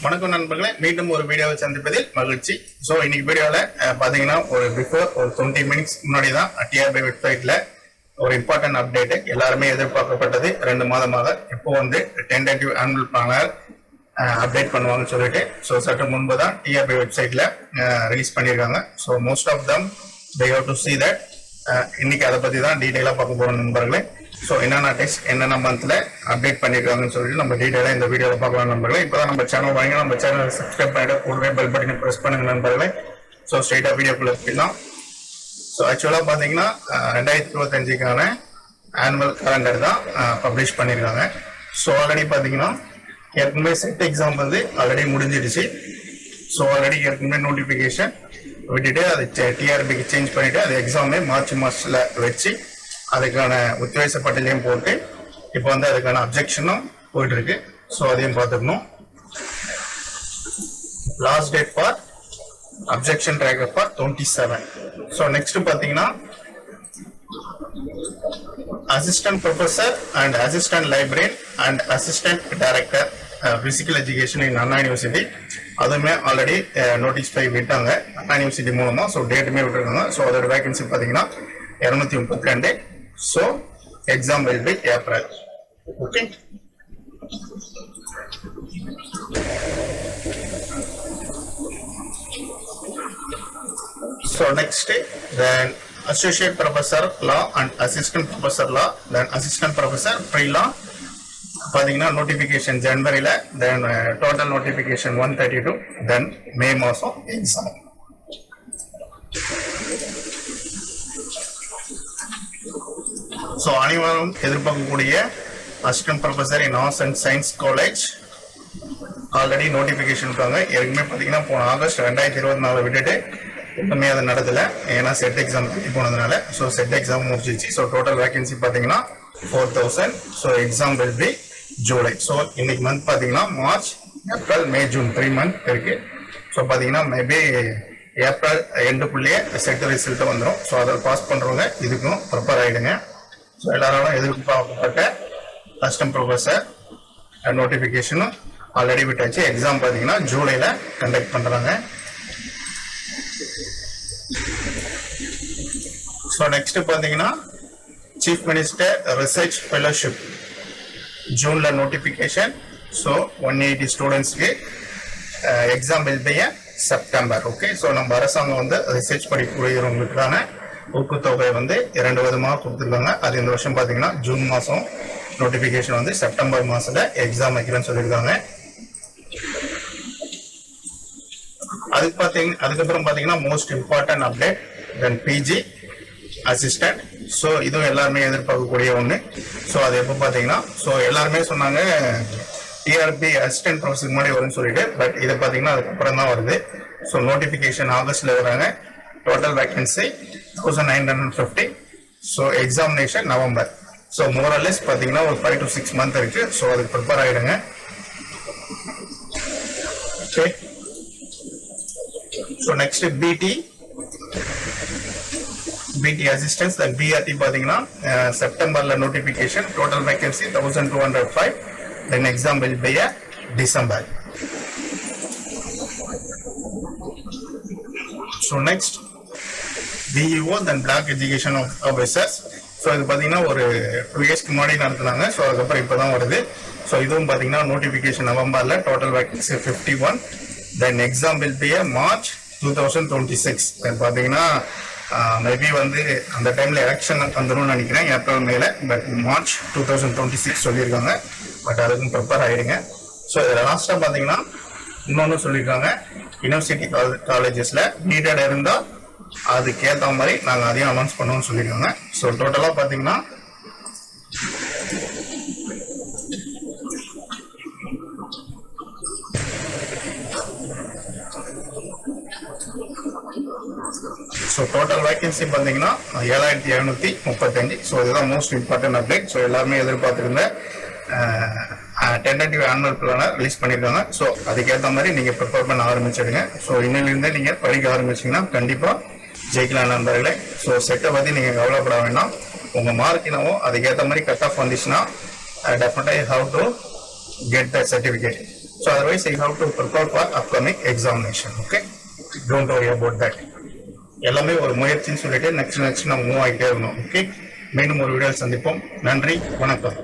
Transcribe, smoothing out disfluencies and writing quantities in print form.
வணக்கம் நண்பர்களே, மீண்டும் ஒரு வீடியோவை சந்திப்பதில் மகிழ்ச்சி. ஸோ இன்னைக்கு வீடியோவில் பார்த்தீங்கன்னா ஒரு பிஃபோர் ஒரு 20 மினிட்ஸ் முன்னாடி தான் டிஆர்பி வெப்சைட்ல ஒரு இம்பார்ட்டன்ட் அப்டேட் எல்லாருமே எதிர்பார்க்கப்பட்டது 2 மாதமாக இப்போ வந்து டென்டேட்டிவ் ஆனுவல் பிளானர் அப்டேட் பண்ணுவாங்கன்னு சொல்லிட்டு ஸோ சற்று முன்பு தான் டிஆர்பி வெப்சைட்ல ரிலீஸ் பண்ணியிருக்காங்க. So most of them they have to see that இன்னைக்கு அதை பற்றி தான் டீட்டெயிலாக பார்க்க போகிறோம் நண்பர்களே. ஸோ என்னென்ன டெஸ்ட் என்னென்ன மந்த்ல அப்டேட் பண்ணியிருக்காங்கன்னு சொல்லிட்டு நம்ம டீட்டெயிலாக இந்த வீடியோவில் பார்க்கலாம் நண்பர்களே. இப்போ தான் நம்ம சேனல் வாங்கி நம்ம சேனலை சப்ஸ்கிரைப் பண்ணிட்டு கூடவே பெல் பட்டனை ப்ரெஸ் பண்ணுங்க நண்பர்களே. ஸோ ஸ்ட்ரெயிட்டாக வீடியோக்குள்ள போயிடலாம். ஸோ ஆக்சுவலாக பார்த்தீங்கன்னா 2025க்கான ஆனுவல் கேலண்டர் தான் பப்ளிஷ் பண்ணியிருக்காங்க. ஸோ ஆல்ரெடி பார்த்தீங்கன்னா ஏற்கனவே செட் எக்ஸாம் வந்து ஆல்ரெடி முடிஞ்சிடுச்சு. ஸோ ஆல்ரெடி ஏற்கனவே நோட்டிஃபிகேஷன் விட்டுட்டு அது டிஆர்பிக்கு சேஞ்ச் பண்ணிட்டு அது எக்ஸாமே மார்ச் மாசத்துல வச்சு அதுக்கான உத்தேச பட்டியலையும் போட்டு இப்போ வந்து அதுக்கான அப்ஜெக்ஷனும் போயிட்டு இருக்கு. ஸோ அதையும் பார்த்துக்கணும். Last date for objection tracker for 27. So next பார்த்தீங்கன்னா assistant professor and assistant librarian and assistant director physical education in Anna university அதுவுமே ஆல்ரெடி நோட்டீஸ் பை விட்டாங்க அண்ணா யூனிவர்சிட்டி மூலமா. ஸோ டேட்டுமே விட்டுருக்காங்க. ஸோ அதோட வேகன்சி பார்த்தீங்கன்னா 232. So exam will B April. Okay, so next then associate professor law and assistant professor law then assistant professor pre-law பாத்தீங்கன்னா notification ஜனவரியில தென் total notification 132 தென் மே மாசம் exam. So அனைவரும் எதிர்பார்க்கக்கூடிய assistant professor in arts and science college already notification இருக்காங்க. ஏற்கனவே பார்த்தீங்கன்னா போன August 2024 விட்டுட்டு இன்னுமே அது நடத்தல, ஏன்னா செட் எக்ஸாம் போனதுனால. ஸோ செட் எக்ஸாம் முடிச்சிச்சு. ஸோ டோட்டல் வேகன்சி பார்த்தீங்கன்னா 4000. So exam will be July. So இன்னைக்கு மந்த் பார்த்தீங்கன்னா March April May June 3 month இருக்கு. ஸோ பார்த்தீங்கன்னா மேபி ஏப்ரல் எண்டுக்குள்ளேயே செட் ரிசல்ட் வந்துடும். ஸோ அதை பாஸ் பண்றவங்க இதுக்கும் ப்ரிப்பேர் ஆயிடுங்க. ஸோ எல்லாரும் எதிர்பார்க்கப்பட்ட அசிஸ்டன்ட் ப்ரொஃபஸர் நோட்டிஃபிகேஷனும் ஆல்ரெடி விட்டாச்சு. எக்ஸாம் பார்த்தீங்கன்னா ஜூலைல கண்டக்ட் பண்றாங்க. ஸோ நெக்ஸ்ட் பார்த்தீங்கன்னா சீஃப் மினிஸ்டர் ரிசர்ச் ஃபெலோஷிப் ஜூன்ல நோட்டிஃபிகேஷன். ஸோ 180 ஸ்டூடெண்ட்ஸ்க்கு exam will B September. Okay, so நம்ம அரசாங்கம் வந்து ரிசர்ச் படிக்கக்கூடியவங்களுக்கான ஊக்கத்தொகை வந்து 2 விதமாக கொடுத்துருக்காங்க. அது இந்த வருஷம் பார்த்தீங்கன்னா ஜூன் மாதம் நோட்டிஃபிகேஷன் வந்து செப்டம்பர் மாசத்துல எக்ஸாம் வைக்கிறேன்னு சொல்லியிருக்காங்க. அதுக்கப்புறம் பார்த்தீங்கன்னா most important update then PG assistant. So இதுவும் எல்லாருமே எதிர்பார்க்கக்கூடிய ஒன்று. ஸோ அது எப்போ பார்த்தீங்கன்னா ஸோ எல்லாருமே சொன்னாங்க டிஆர்பி அசிஸ்டன்ட் ப்ரொஃபஸருக்கு முன்னாடி வரும்னு சொல்லிட்டு, பட் இதை பார்த்தீங்கன்னா அதுக்கப்புறம் தான் வருது. ஸோ நோட்டிஃபிகேஷன் ஆகஸ்ட்ல வராங்க. Total vacancy 1950. So examination November. So more or less பார்த்தீங்கன்னா ஒரு 5 to 6 மந்த் இருக்கு. ஸோ அதுக்கு ப்ரிப்பேர் ஆயிடுங்க. Okay, so next PT assistants then BRT பார்த்தீங்கன்னா செப்டம்பர்ல notification. Total vacancy 1205. Then exam will be December. So next BEO then block education officers. So இது பார்த்தீங்கன்னா ஒரு 2 இயர்ஸ்க்கு முன்னாடி நடத்துனாங்க. ஸோ அதுக்கப்புறம் இப்போ தான் வருது. ஸோ இதுவும் பார்த்தீங்கன்னா நோட்டிஃபிகேஷன் நவம்பர்ல. Total vacancy 51. Then exam will be March 2026. பார்த்தீங்கன்னா மேபி வந்து அந்த டைம்ல எலெக்ஷன் வந்துடும் நினைக்கிறேன் ஏப்ரல் மேல. பட் மார்ச் 2026 சொல்லியிருக்காங்க. பட் அதுக்கும் ப்ரிப்பேர் ஆயிடுங்க. ஸோ இதில் லாஸ்டா பார்த்தீங்கன்னா இன்னொன்று சொல்லியிருக்காங்க, யூனிவர்சிட்டி காலேஜஸ்ல நீடட் இருந்தா அதுக்கேற்ற மாதிரி நாங்கள் அதையும் அனௌன்ஸ் பண்ணுவோம்னு சொல்லியிருக்காங்க. ஸோ டோட்டலாக பார்த்தீங்கன்னா ஸோ டோட்டல் வேகன்சி பார்த்தீங்கன்னா 7735. ஸோ இதுதான் மோஸ்ட் இம்பார்ட்டன்ட் அப்டேட். ஸோ எல்லாருமே எதிர்பார்த்திருந்த டென்டேட்டிவ் ஆனுவல் பிளானர் ரிலீஸ் பண்ணியிருக்காங்க. ஸோ அதுக்கேற்ற மாதிரி நீங்கள் ப்ரிப்பேர் பண்ண ஆரம்பிச்சிடுங்க. ஸோ இன்னிலிருந்தே நீங்கள் படிக்க ஆரம்பிச்சிங்கன்னா கண்டிப்பாக ஜெயிக்கலாம் நண்பர்களே. ஸோ செட்டை பற்றி நீங்கள் கவலைப்பட வேண்டாம். உங்கள் மார்க் என்னவோ அதுக்கேற்ற மாதிரி கட் ஆஃப் வந்துச்சுன்னா டெஃபினட்டாக have to get that certificate. So otherwise I have to prepare for upcoming examination. Okay, don't worry about that. எல்லாமே ஒரு முயற்சின்னு சொல்லிட்டு நெக்ஸ்ட் நம்ம மூவ் ஆகிட்டே இருக்கணும். ஓகே, மீண்டும் ஒரு வீடியோவில் சந்திப்போம். நன்றி, வணக்கம்.